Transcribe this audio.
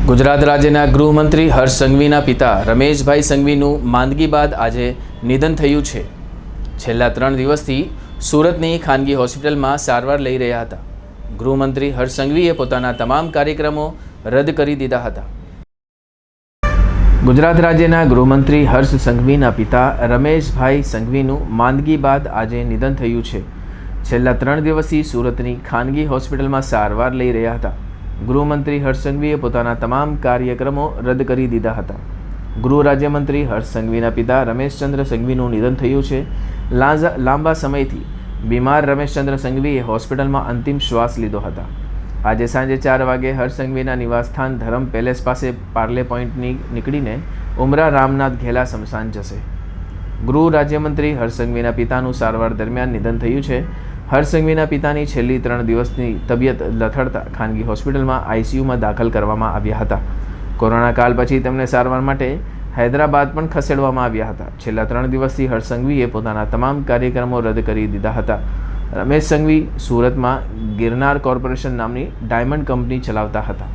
ગુજરાત રાજ્યના ગૃહમંત્રી હર્ષ સંઘવીના પિતા રમેશભાઈ સંઘવીનું માંદગી બાદ આજે નિધન થયું છે। છેલ્લા 3 દિવસથી સુરતની ખાનગી હોસ્પિટલમાં સારવાર લઈ રહ્યા હતા। ગૃહમંત્રી હર્ષ સંઘવીએ પોતાના તમામ કાર્યક્રમો રદ કરી દીધા હતા। ગુજરાત રાજ્યના ગૃહમંત્રી હર્ષ સંઘવીના પિતા રમેશભાઈ સંઘવીનું માંદગી બાદ આજે નિધન થયું છે। છેલ્લા 3 દિવસથી સુરતની ખાનગી હોસ્પિટલમાં સારવાર લઈ રહ્યા હતા। ગૃહમંત્રી હર્ષ સંઘવીએ પોતાના તમામ કાર્યક્રમો રદ કરી દીધા હતા। ગૃહ રાજ્યમંત્રી હર્ષ સંઘવીના પિતા રમેશચંદ્ર સંઘવીનું નિધન થયું છે। લાંબા સમયથી બીમાર રમેશચંદ્ર સંઘવીએ હોસ્પિટલમાં અંતિમ શ્વાસ લીધો હતા। આજે સાંજે 4 વાગે હર્ષ સંઘવીના નિવાસસ્થાન ધરમ પેલેસ પાસે પાર્લે પોઈન્ટની નીકળીને ઉમરા રામનાથ ઘેલા સ્મશાન જશે। ગૃહ રાજ્યમંત્રી હર્ષ સંઘવીના પિતાનું સારવાર દરમિયાન નિધન થયું છે। હર્ષ સંઘવીના પિતાની છેલ્લી 3 દિવસની તબિયત લથડતા ખાનગી હોસ્પિટલમાં આઈસીયુમાં દાખલ કરવામાં આવ્યા હતા। કોરોના કાળ પછી તેમને સારવાર માટે હૈદરાબાદ પણ ખસેડવામાં આવ્યા હતા। છેલ્લા 3 દિવસથી હર્ષ સંઘવીએ પોતાના તમામ કાર્યક્રમો રદ કરી દીધા હતા। રમેશ સંઘવી સુરતમાં ગિરનાર કોર્પોરેશન નામની ડાયમંડ કંપની ચલાવતા હતા।